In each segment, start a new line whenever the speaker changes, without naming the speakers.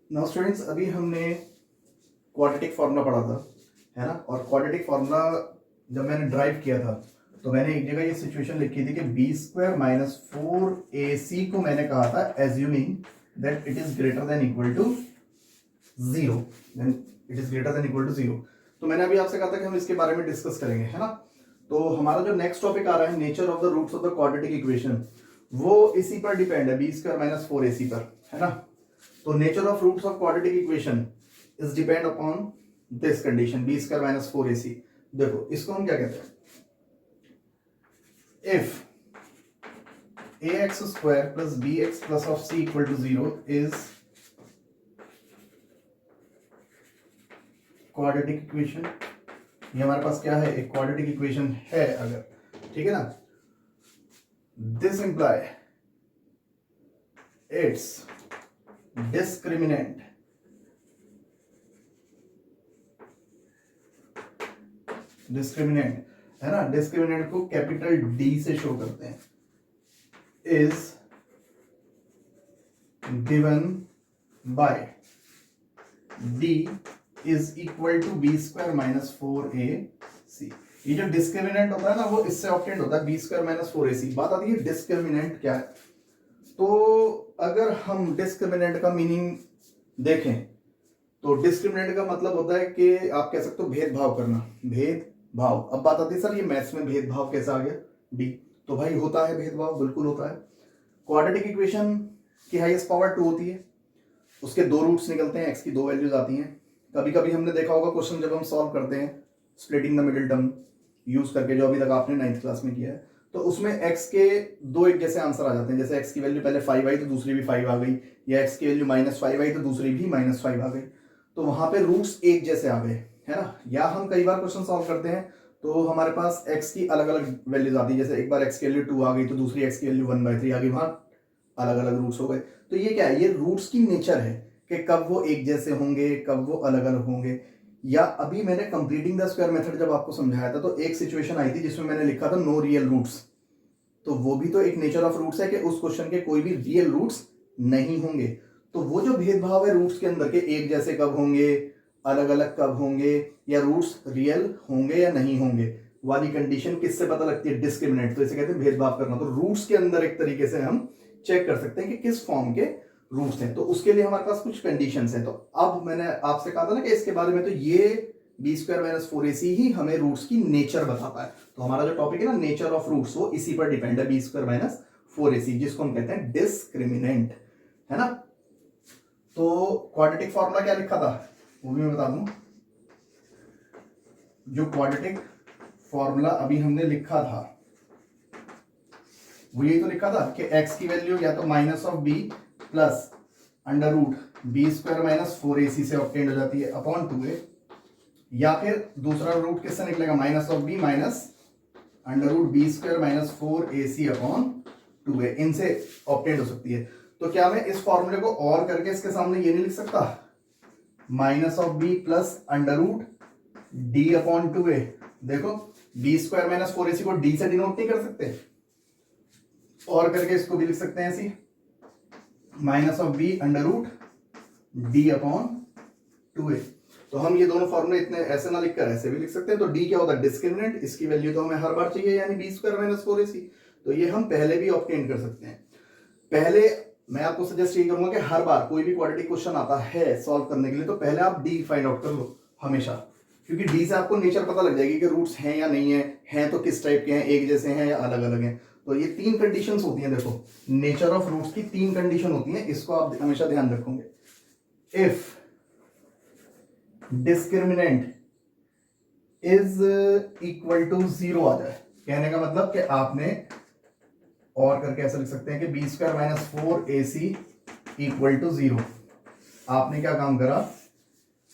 Now students, अभी हमने quadratic formula पढ़ा था, है ना। और क्वाड्रेटिक फार्मूला जब मैंने ड्राइव किया था तो मैंने एक जगह ये सिचुएशन लिखी थी कि बी स्क्वायर माइनस 4ac को मैंने कहा था assuming that it is greater than equal to 0, then it is greater than equal to 0। तो मैंने अभी आपसे कहा था कि हम इसके बारे में डिस्कस करेंगे, है ना। तो हमारा जो नेक्स्ट टॉपिक आ रहा है, nature of the roots of the quadratic equation, वो इसी पर डिपेंड है, बी स्क्वायर माइनस 4ac पर, है ना। तो nature of roots of quadratic equation is depend upon this condition b square minus 4ac। देखो इसको हम क्या कहते हैं, if ax square plus bx plus of c equal to 0 is quadratic equation. ये हमारे पास क्या है, एक क्वाड्रेटिक इक्वेशन है अगर, ठीक है ना। दिस इंप्लाई इट्स डिस्क्रिमिनेंट है ना, डिस्क्रिमिनेंट को कैपिटल डी से शो करते हैं, is given by d is equal to b square minus 4ac। ये जो डिस्क्रिमिनेंट होता है ना, वो इससे ऑब्टेंड होता है बी स्क्वायर माइनस 4ac। बात आती है डिस्क्रिमिनेंट क्या है। तो अगर हम डिस्क्रिमिनेंट का मीनिंग देखें तो डिस्क्रिमिनेंट का मतलब होता है कि आप कह सकते हो भेदभाव करना, भेदभाव। अब बात आती है सर ये मैथ्स में भेदभाव कैसा आ गया डी, तो भाई होता है भेदभाव, बिल्कुल होता है। क्वाड्रेटिक इक्वेशन की हाईएस्ट पावर 2 होती है, उसके दो रूट्स निकलते हैं, एक्स की दो वैल्यूज आती हैं। कभी कभी हमने देखा होगा क्वेश्चन जब हम सॉल्व करते हैं splitting the middle term use करके, जो अभी तक आपने 9th क्लास में किया है, तो उसमें x के दो एक जैसे आंसर आ जाते हैं। जैसे x की वैल्यू पहले 5 आई तो दूसरी भी 5 आ गई, या x की वैल्यू -5 आई तो दूसरी भी -5 आ गई। तो वहां पे रूट्स एक जैसे आ गए, है ना। या हम कई बार क्वेश्चन सॉल्व करते हैं तो हमारे पास x की अलग अलग वैल्यूज आती है। जैसे एक बार x की वैल्यू 2 आ गई तो दूसरी x की वैल्यू 1/3 आ गई, वहां अलग अलग रूट्स हो गए। तो ये क्या है, ये रूट्स की नेचर है कि कब वो एक जैसे होंगे, कब वो अलग अलग होंगे। या अभी मैंने कंप्लीटिंग द स्क्वायर मेथड जब आपको समझाया था तो एक सिचुएशन आई थी जिसमें मैंने लिखा था नो रियल रूट्स, तो वो भी तो एक नेचर ऑफ रूट्स है कि उस क्वेश्चन के कोई भी रियल रूट्स नहीं होंगे। तो वो जो भेदभाव है रूट्स के अंदर के एक जैसे कब होंगे, अलग अलग कब होंगे, या रूट्स रियल होंगे या नहीं होंगे वाली कंडीशन किससे पता लगती है, डिस्क्रिमिनेंट। तो इसे कहते हैं भेदभाव करना। तो रूट्स के अंदर एक तरीके से हम चेक कर सकते हैं कि किस फॉर्म के रूट्स हैं। तो उसके लिए हमारे पास कुछ कंडीशंस हैं। तो अब मैंने आपसे कहा था ना कि इसके बारे में, तो ये बी स्क्वायर माइनस 4ac ही हमें रूट्स की नेचर बताता है। तो हमारा जो टॉपिक है ना नेचर ऑफ रूट्स, वो इसी पर डिपेंड है, बी स्क्वायर माइनस 4ac, जिसको हम कहते हैं डिस्क्रिमिनेंट, है ना। तो क्वाड्रेटिक फॉर्मूला क्या लिखा था वो भी मैं बता दूं। जो क्वाड्रेटिक फॉर्मूला अभी हमने लिखा था वो यही तो लिखा था कि x की वैल्यू या तो minus of b plus under root b square minus 4ac से ऑब्टेन हो जाती है अपॉन 2a, या फिर दूसरा रूट किससे निकलेगा, minus of b minus under root b square minus 4ac upon 2a, इनसे ऑब्टेन हो सकती है। तो क्या मैं इस फॉर्मूले को और करके इसके सामने ये नहीं लिख सकता, minus of b plus under root d upon 2a। देखो बी स्क्वायर माइनस 4ac को d से डिनोट नहीं कर सकते, और करके इसको भी लिख सकते हैं ऐसी, minus of b under root d upon 2a। तो हम ये दोनों फॉर्मूले इतने ऐसे ना लिखकर ऐसे भी लिख सकते हैं। तो डी क्या होता है, डिस्क्रिमिनेंट, इसकी वैल्यू तो हमें हर बार चाहिए, यानी बी स्क्वायर माइनस 4ac। तो ये हम पहले भी ऑब्टेन कर सकते हैं। पहले मैं आपको सजेस्ट ये करूंगा कि हर बार कोई भी क्वाड्रेटिक क्वेश्चन आता है सॉल्व करने के लिए तो पहले आप डी फाइंड आउट कर लो हमेशा, क्योंकि डी से आपको नेचर पता लग जाएगी कि रूट्स हैं या नहीं है, हैं तो किस टाइप के हैं, एक जैसे हैं या अलग अलग हैं। तो ये 3 कंडीशंस होती हैं। देखो नेचर ऑफ रूट्स की 3 कंडीशन होती हैं, इसको आप हमेशा ध्यान रखोगे। If discriminant is equal to 0 आ जाए, कहने का मतलब कि आपने और करके ऐसा लिख सकते हैं कि b square minus 4ac equal to 0। आपने क्या काम करा,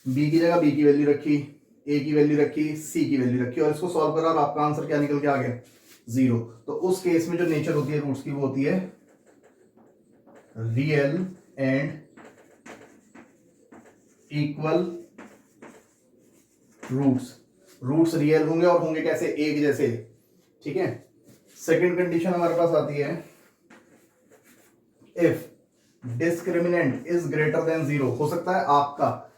b की जगह b की वैल्यू रखी, a की वैल्यू रखी, c की वैल्यू रखी, और इसको सॉल्व करा और आपका आंसर क्या निकल के आ गया, 0। तो उस केस में जो नेचर होती है रूट्स की वो होती है real and equal roots. Roots real होंगे और होंगे कैसे, एक जैसे, ठीक है। सेकंड कंडीशन हमारे पास आती है, if discriminant is greater than 0, हो सकता है आपका,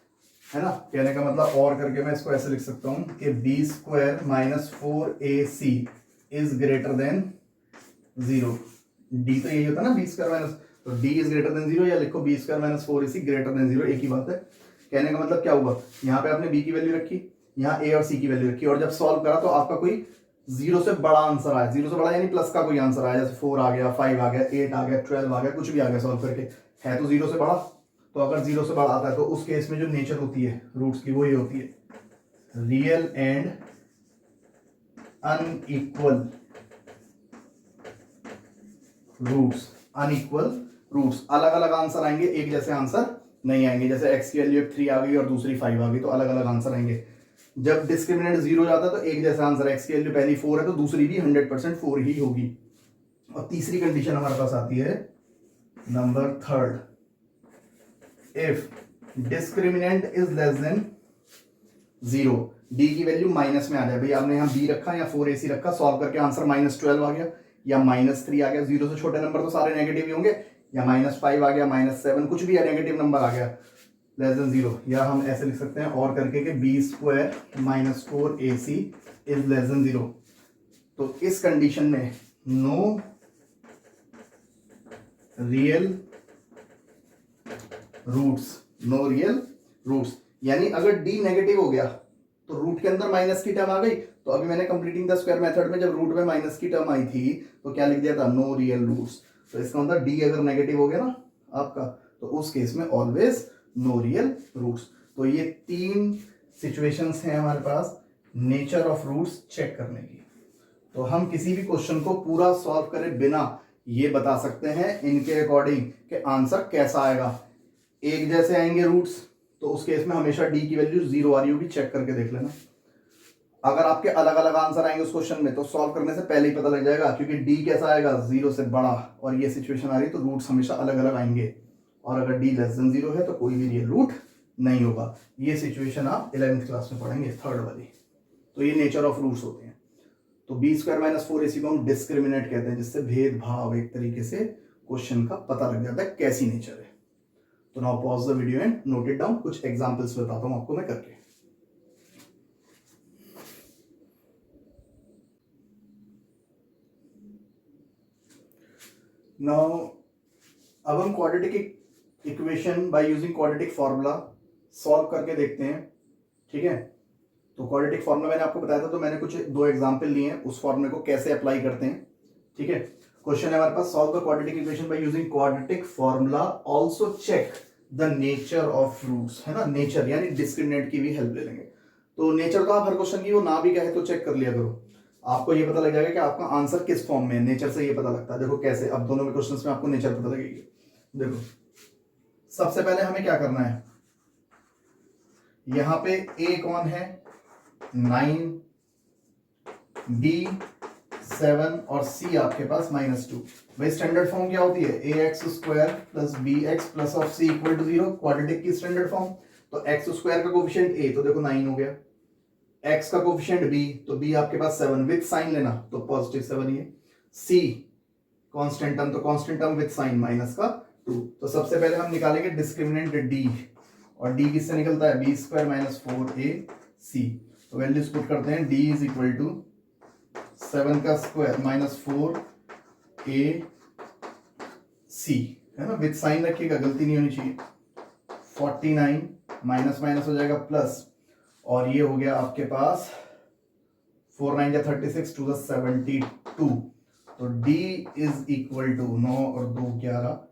है ना, कहने का मतलब और करके मैं इसको ऐसे लिख सकता हूं कि b square minus 4ac is greater than 0। D तो यही होता है ना, बी स्क्वायर माइनस, तो डी इज ग्रेटर देन 0, या लिखो b square minus 4ac greater than 0, एक ही बात है। कहने का मतलब क्या हुआ, यहाँ पे आपने बी की वैल्यू रखी, यहाँ ए और सी की वैल्यू रखी, और जब सॉल्व करा तो आपका कोई 0 से बड़ा आंसर आया, 0 से बड़ा यानी प्लस का कोई आंसर आया, जैसे 4 आ गया, 5 आ गया, 8 आ गया, 12 आ गया, कुछ भी आ गया सॉल्व करके, है तो 0 से बड़ा। तो अगर 0 से बड़ा आता है तो उस केस में जो नेचर होती है रूट्स की वो ये होती है real and unequal roots. Unequal roots, अलग अलग आंसर आएंगे, एक जैसे आंसर नहीं आएंगे। जैसे x की वैल्यू 3 आ गई और दूसरी 5 आ गई तो अलग अलग आंसर आएंगे। जब डिस्क्रिमिनेंट 0 जाता है तो एक जैसा आंसर, x की वैल्यू पहली 4 है तो दूसरी भी 100% 4 ही होगी। और तीसरी कंडीशन हमारे पास आती है number 3, if discriminant is less than 0, d की वैल्यू माइनस में आ जाए, भाई आपने यहाँ b रखा या 4ac रखा, सॉल्व करके आंसर -12 आ गया या -3 आ गया, 0 से छोटे नंबर तो सारे नेगेटिव ही होंगे, या -5 आ गया, -7, कुछ भी नेगेटिव नंबर आ गया लेस देन 0, या हम ऐसे लिख सकते हैं और करके कि b square minus 4ac is less than 0। तो इस कंडीशन में नो रियल रूट्स, यानी अगर d नेगेटिव हो गया तो रूट के अंदर माइनस की टर्म आ गई, तो अभी मैंने कंप्लीटिंग द स्क्वायर मेथड में जब रूट में माइनस की टर्म आई थी तो क्या लिख दिया था, नो रियल रूट्स। तो इसका मतलब d अगर नेगेटिव हो गया ना आपका, तो उस केस में ऑलवेज नो रियल रूट्स। तो ये 3 सिचुएशंस हैं हमारे पास नेचर ऑफ रूट्स चेक करने की। तो हम किसी भी क्वेश्चन को पूरा सॉल्व करे बिना ये बता सकते हैं इनके अकॉर्डिंग कि आंसर कैसा आएगा। एक जैसे आएंगे रूट्स तो उस केस में हमेशा d की वैल्यू 0 आ रही होगी, चेक करके देख लेना। अगर आपके अलग अलग आंसर आएंगे उस क्वेश्चन में तो सॉल्व करने से पहले ही पता लग जाएगा, क्योंकि d कैसा आएगा, 0 से बड़ा, और ये सिचुएशन आ रही है तो रूट्स हमेशा अलग अलग आएंगे, और अगर d लेस देन 0 है तो कोई भी रियल रूट नहीं होगा। ये सिचुएशन आप 11th क्लास में पढ़ेंगे, 3rd वाली। तो ये नेचर ऑफ रूट्स होते हैं। तो बी स्क्वायर माइनस 4ac को हम डिस्क्रिमिनेंट कहते हैं, जिससे भेदभाव एक तरीके से क्वेश्चन का पता लग जाता है कैसी नेचर है। तो now pause the video and note it down, कुछ एग्जांपल्स बताता हूं आपको मैं करके। नाउ अब हम quadratic equation by using quadratic formula solve करके देखते हैं, ठीक है। तो क्वाड्रेटिक फॉर्मूला मैंने आपको बताया था, तो मैंने कुछ 2 एग्जांपल लिए हैं, उस फॉर्मूले को कैसे अप्लाई करते हैं, ठीक है। क्वेश्चन है हमारे पास, solve the quadratic equation by using quadratic formula, also check the nature of roots, है ना। नेचर यानी डिस्क्रिमिनेंट की भी हेल्प ले लेंगे। तो नेचर तो आप हर क्वेश्चन की वो ना भी कहे तो चेक कर लिया करो, आपको ये पता लग जाएगा कि आपका आंसर किस फॉर्म में है। नेचर से ये पता लगता है। देखो कैसे, अब दोनों में क्वेश्चंस में आपको नेचर पता लगेगी। देखो सबसे पहले हमें क्या करना है, यहां पे a कौन है, 9, b 7 और c आपके पास -2। भाई स्टैंडर्ड फॉर्म क्या होती है, ax² plus bx plus of c equal to 0, quadratic की स्टैंडर्ड फॉर्म। तो x² का कोफिशिएंट a तो देखो 9 हो गया, x का कोफिशिएंट b तो b आपके पास 7, विद साइन लेना तो पॉजिटिव 7 ये, c कांस्टेंट टर्म तो कांस्टेंट टर्म विद साइन -2। तो सबसे पहले हम निकालेंगे डिस्क्रिमिनेंट d, और d किससे निकलता है, b² माइनस 4ac। तो वैल्यूज पुट करते हैं, d इज इक्वल टू 7 का स्क्वायर माइनस 4ac, है ना, विद साइन रखिएगा, गलती नहीं होनी चाहिए। 49 माइनस माइनस हो जाएगा प्लस, और ये हो गया आपके पास 4 9 या 36 टू द 72। तो d इज इक्वल टू 9 और 2 11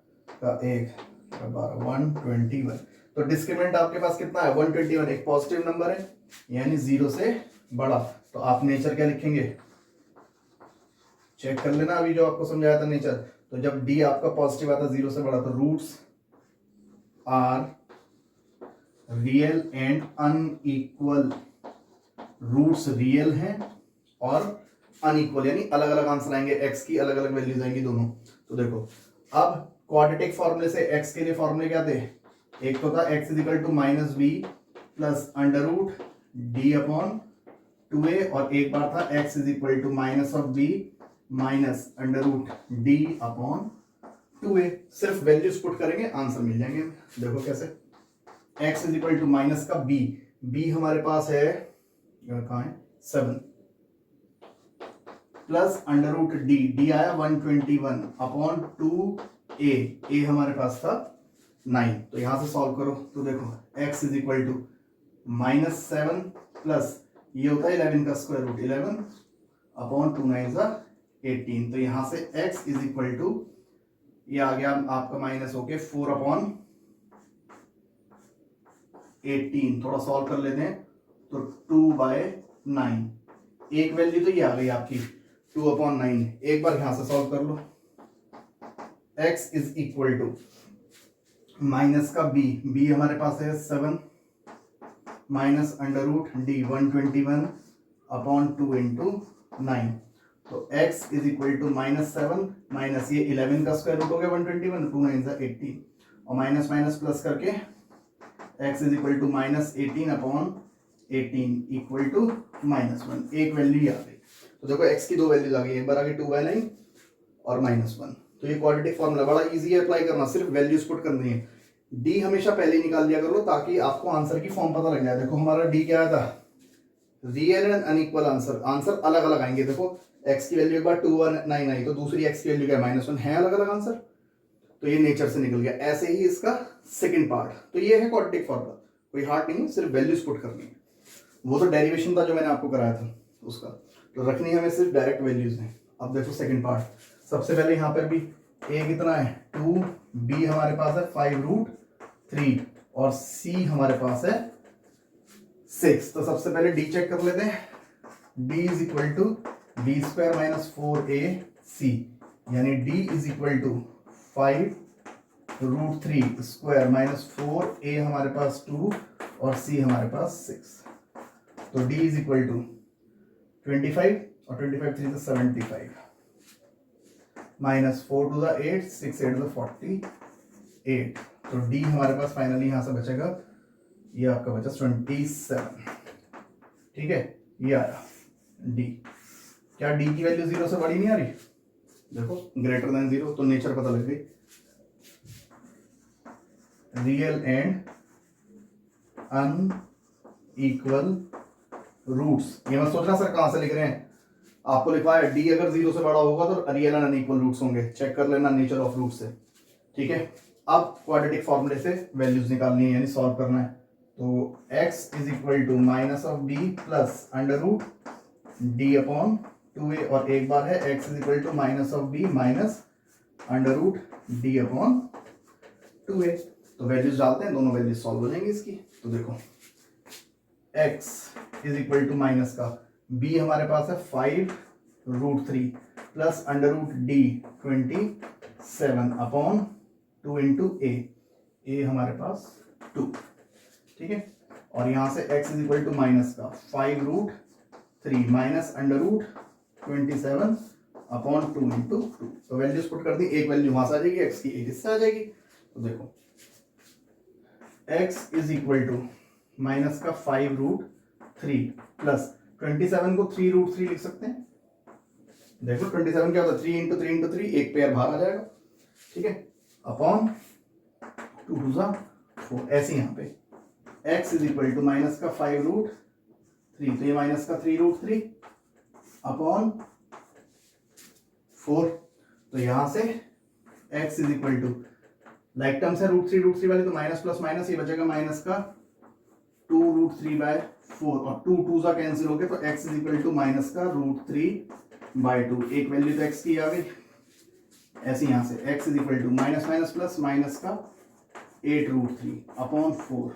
का 1 12 121। तो डिस्क्रिमिनेंट आपके पास कितना है, 121, एक पॉजिटिव नंबर है यानी 0 से बड़ा। तो आप नेचर क्या लिखेंगे, चेक कर लेना अभी जो आपको समझाया था नेचर। तो जब d आपका पॉजिटिव आता है 0 से बड़ा, तो roots are real and unequal. Roots real हैं और अनइक्वल, यानी अलग अलग आंसर आएंगे, x की अलग अलग वैल्यूज आएंगी दोनों। तो देखो अब क्वाड्रेटिक फॉर्मूले से x के लिए फॉर्मूले क्या थे, एक तो था x is equal to -b plus under root d upon 2a, और एक बार था x is equal to minus of b minus under root d upon 2a। सिर्फ वैल्यूज पुट करेंगे आंसर मिल जाएंगे। देखो कैसे, x is equal to minus का b हमारे पास है कहाँ है 7 प्लस अंडर रूट डी आया 121 अपॉन 2a हमारे पास था 9। तो यहां से सॉल्व करो तो देखो x is equal to -7 plus ये होता है 11 का स्क्वायर रूट 11 अपॉन 2 9 18। तो यहां से x इज इक्वल टू ये आ गया आपका माइनस होके 4 अपॉन 18। थोड़ा सॉल्व कर लेते हैं तो 2/9। एक वैल्यू तो ये आ गई आपकी 2/9। एक बार यहां से सॉल्व कर लो। x is equal to minus का b हमारे पास है 7 minus under root d 121 upon 2 into 9। तो x is equal to -7 minus ये 11 का स्क्वायर रूट हो गया 121 2 9 18 और माइनस माइनस प्लस करके x is equal to -18 upon 18 equal to -1। एक वैल्यू आ गई। तो देखो x की दो वैल्यूज आ गई, एक बार आ गई 2/9 और -1। तो ये क्वाड्रेटिक फॉर्मूला बड़ा इजी है अप्लाई करना, सिर्फ वैल्यूज पुट करनी है। d हमेशा पहले ही निकाल दिया करो ताकि आपको आंसर की फॉर्म पता लग जाए। देखो हमारा d क्या आया था, रियल एंड अनइक्वल आंसर अलग अलग आएंगे। देखो x की वैल्यू एक बार 2/9 आई तो दूसरी x की वैल्यू क्या -1 है, अलग अलग आंसर। तो ये नेचर से निकल गया। ऐसे ही इसका सेकंड पार्ट। तो ये है क्वाड्रेटिक फॉर्मूला, कोई हार्ड नहीं है, सिर्फ वैल्यूज पुट करनी है। वो तो डेरिवेशन था जो मैंने आपको कराया था उसका, तो रखनी है हमें सिर्फ डायरेक्ट वैल्यूज हैं। अब देखो सेकंड पार्ट, सबसे पहले यहाँ पर भी a कितना है 2, b हमारे पास है 5√3 और c हमारे पास है 6। तो सबसे पहले d चेक कर लेते हैं। d is equal to b² - 4ac यानी d is equal to 5√3 square minus 4a हमारे पास 2 और c हमारे पास 6। तो d इज इक्वल टू 25 और 25 3 से 75 माइनस 4 2 8 6 8 48। तो d हमारे पास फाइनली यहां से बचेगा, ये आपका बचा 27। ठीक है, ये आया d। क्या d की वैल्यू 0 से बड़ी नहीं आ रही? देखो ग्रेटर देन 0, तो नेचर पता लग गई। Real and unequal roots. ये मत सोचना सर कहां से लिख रहे हैं, आपको लिखा है d अगर 0 से बड़ा होगा तो रियल एंड अनइक्वल रूट्स होंगे। चेक कर लेना नेचर ऑफ रूट से। ठीक है, अब क्वाड्रेटिक फॉर्मूले से वैल्यूज निकालनी है यानी सॉल्व करना है। तो x is equal to minus of b plus under root d upon 2a और एक बार है x is equal to minus of b minus under root d upon 2a। तो वैल्यूज डालते हैं, दोनों वैल्यूज सॉल्व हो जाएंगी इसकी। तो देखो x is equal to minus का b हमारे पास है 5√3 plus under root d 27 upon 2 into a हमारे पास 2। ठीक है, और यहां से x is equal to minus का 5√3 minus under root 27 upon 2 into 2। तो वैल्यूज पुट कर दी, एक वैल्यू वहां से आ जाएगी, x की एक इससे आ जाएगी। तो देखो x is equal to minus का 5√3 प्लस 27 को 3√3 लिख सकते हैं। देखो 27 क्या होता है 3 इंटू 3 इंटू 3, एक पेयर बाहर आ जाएगा। ठीक है, अपॉन 2 2 4। ऐसे यहां पे x is equal to minus का 5√3 तो ये माइनस का 3√3 अपॉन 4। तो यहां से x is equal to like terms है √3 वाले, तो माइनस प्लस माइनस ये बचेगा माइनस का 2√3/4 और 2 2 कैंसिल हो गए। तो x is equal to minus का √3/2। एक वैल्यू तो x की आ गई। ऐसे यहां से x is equal to minus minus plus minus का 8√3 अपॉन 4।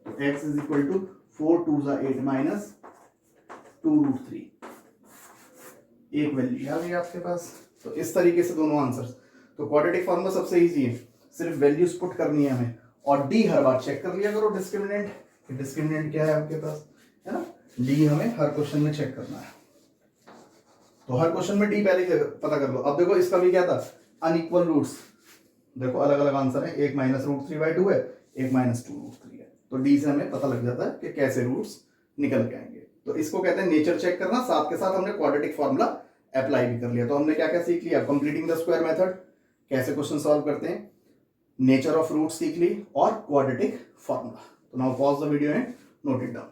तो x is equal to 4 2 8 minus 2√3। एक वैल्यू आ गई आपके पास। तो इस तरीके से दोनों आंसर्स। तो क्वाड्रेटिक फॉर्मूला सबसे इजी है, सिर्फ वैल्यूज पुट करनी है हमें। और डी हर बार चेक कर लिया करो डिस्क्रिमिनेंट, डिस्क्रिमिनेंट क्या है आपके पास, है ना। डी हमें हर क्वेश्चन में चेक करना है, तो हर क्वेश्चन में डी पहले पता कर लो। अब देखो इसका भी क्या था, अनइक्वल रूट्स। देखो अलग अलग आंसर है, एक -√3/2 है, एक -2√3 है। तो डी से हमें पता लग जाता है कि कैसे रूट्स निकल के आएंगे। तो इसको कहते हैं नेचर चेक करना। साथ के साथ हमने क्वाड्रेटिक फॉर्मूला अप्लाई भी कर लिया। तो हमने क्या क्या सीख लिया, कंप्लीटिंग द स्क्वायर मेथड, कैसे क्वेश्चन सॉल्व करते हैं, नेचर ऑफ रूट सीख ली और क्वाड्रेटिक फॉर्मूला. तो now pause the video and note it down.